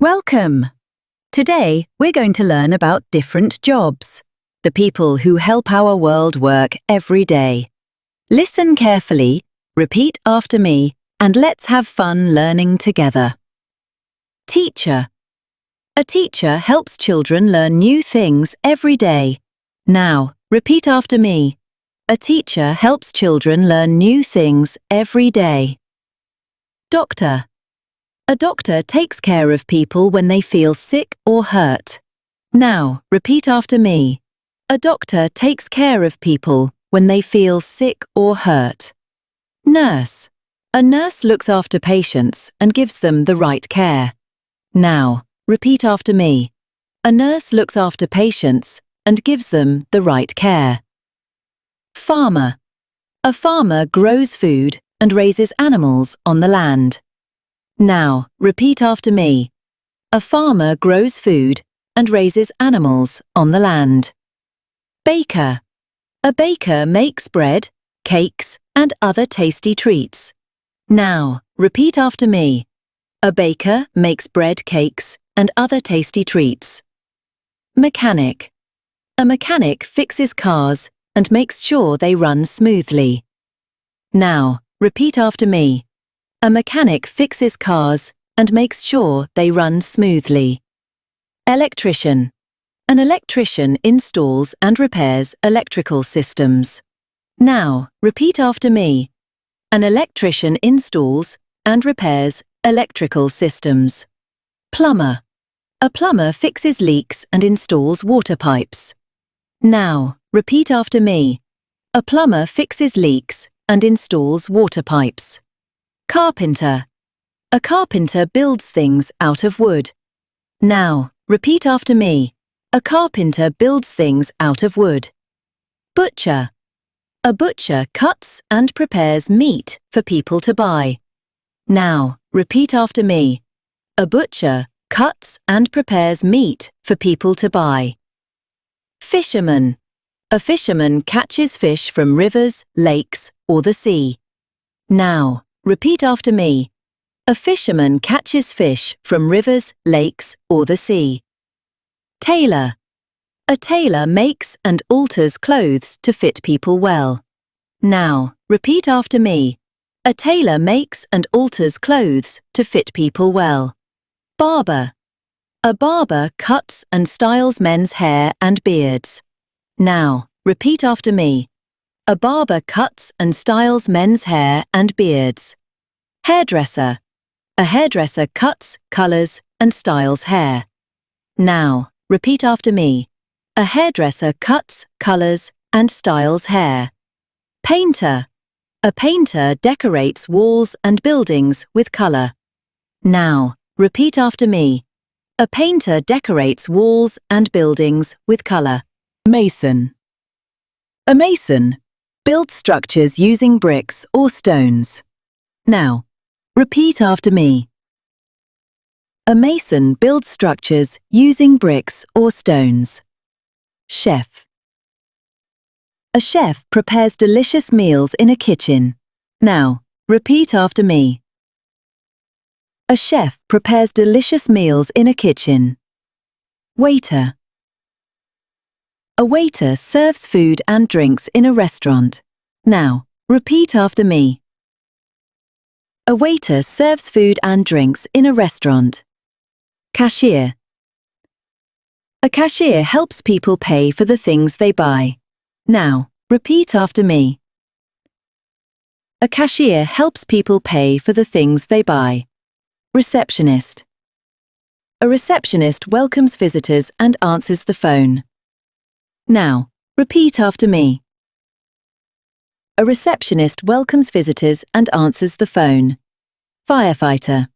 Welcome! Today, we're going to learn about different jobs, the people who help our world work every day. Listen carefully, repeat after me, and let's have fun learning together. Teacher. A teacher helps children learn new things every day. Now, repeat after me. A teacher helps children learn new things every day. Doctor. A doctor takes care of people when they feel sick or hurt. Now, repeat after me. A doctor takes care of people when they feel sick or hurt. Nurse. A nurse looks after patients and gives them the right care. Now, repeat after me. A nurse looks after patients and gives them the right care. Farmer. A farmer grows food and raises animals on the land. Now, repeat after me. A farmer grows food and raises animals on the land. Baker. A baker makes bread, cakes, and other tasty treats. Now, repeat after me. A baker makes bread, cakes, and other tasty treats. Mechanic. A mechanic fixes cars and makes sure they run smoothly. Now, repeat after me. A mechanic fixes cars and makes sure they run smoothly. Electrician. An electrician installs and repairs electrical systems. Now, repeat after me. An electrician installs and repairs electrical systems. Plumber. A plumber fixes leaks and installs water pipes. Now, repeat after me. A plumber fixes leaks and installs water pipes. Carpenter. A carpenter builds things out of wood. Now, repeat after me. A carpenter builds things out of wood. Butcher. A butcher cuts and prepares meat for people to buy. Now, repeat after me. A butcher cuts and prepares meat for people to buy. Fisherman. A fisherman catches fish from rivers, lakes, or the sea. Now, repeat after me. A fisherman catches fish from rivers, lakes, or the sea. Tailor. A tailor makes and alters clothes to fit people well. Now, repeat after me. A tailor makes and alters clothes to fit people well. Barber. A barber cuts and styles men's hair and beards. Now, repeat after me. A barber cuts and styles men's hair and beards. Hairdresser. A hairdresser cuts, colours, and styles hair. Now, repeat after me. A hairdresser cuts, colours, and styles hair. Painter. A painter decorates walls and buildings with colour. Now, repeat after me. A painter decorates walls and buildings with colour. Mason. A mason builds structures using bricks or stones. Now, repeat after me. A mason builds structures using bricks or stones. Chef. A chef prepares delicious meals in a kitchen. Now, repeat after me. A chef prepares delicious meals in a kitchen. Waiter. A waiter serves food and drinks in a restaurant. Now, repeat after me. A waiter serves food and drinks in a restaurant. Cashier. A cashier helps people pay for the things they buy. Now, repeat after me. A cashier helps people pay for the things they buy. Receptionist. A receptionist welcomes visitors and answers the phone. Now, repeat after me. A receptionist welcomes visitors and answers the phone. Firefighter.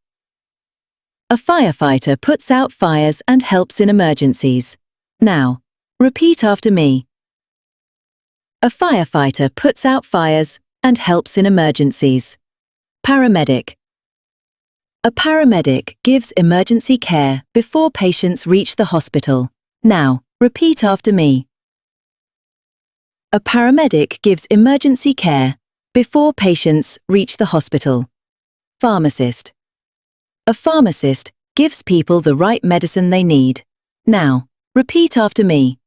A firefighter puts out fires and helps in emergencies. Now, repeat after me. A firefighter puts out fires and helps in emergencies. Paramedic. A paramedic gives emergency care before patients reach the hospital. Now, repeat after me. A paramedic gives emergency care before patients reach the hospital. Pharmacist. A pharmacist gives people the right medicine they need. Now, repeat after me.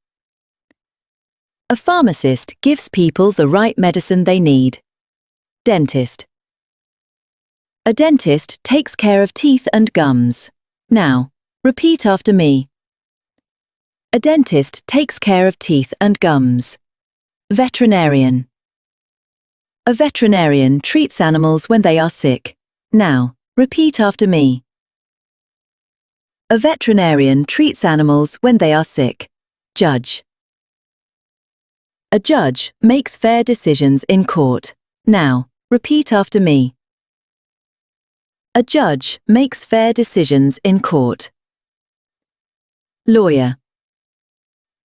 A pharmacist gives people the right medicine they need. Dentist. A dentist takes care of teeth and gums. Now, repeat after me. A dentist takes care of teeth and gums. Veterinarian. A veterinarian treats animals when they are sick. Now, repeat after me. A veterinarian treats animals when they are sick. Judge. A judge makes fair decisions in court. Now, repeat after me. A judge makes fair decisions in court. Lawyer.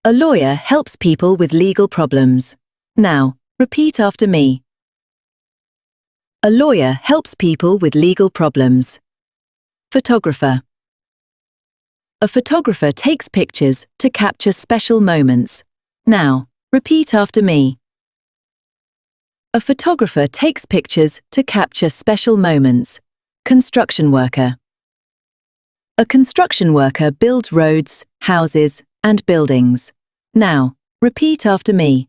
A lawyer helps people with legal problems. Now, repeat after me. A lawyer helps people with legal problems. Photographer. A photographer takes pictures to capture special moments. Now, repeat after me. A photographer takes pictures to capture special moments. Construction worker. A construction worker builds roads, houses, and buildings. Now, repeat after me.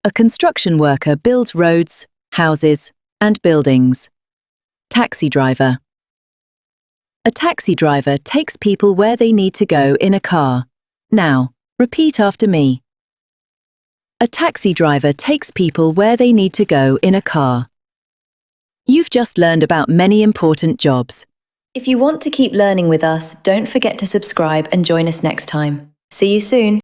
A construction worker builds roads, houses, and buildings. Taxi driver. A taxi driver takes people where they need to go in a car. Now, repeat after me. A taxi driver takes people where they need to go in a car. You've just learned about many important jobs. If you want to keep learning with us, don't forget to subscribe and join us next time. See you soon.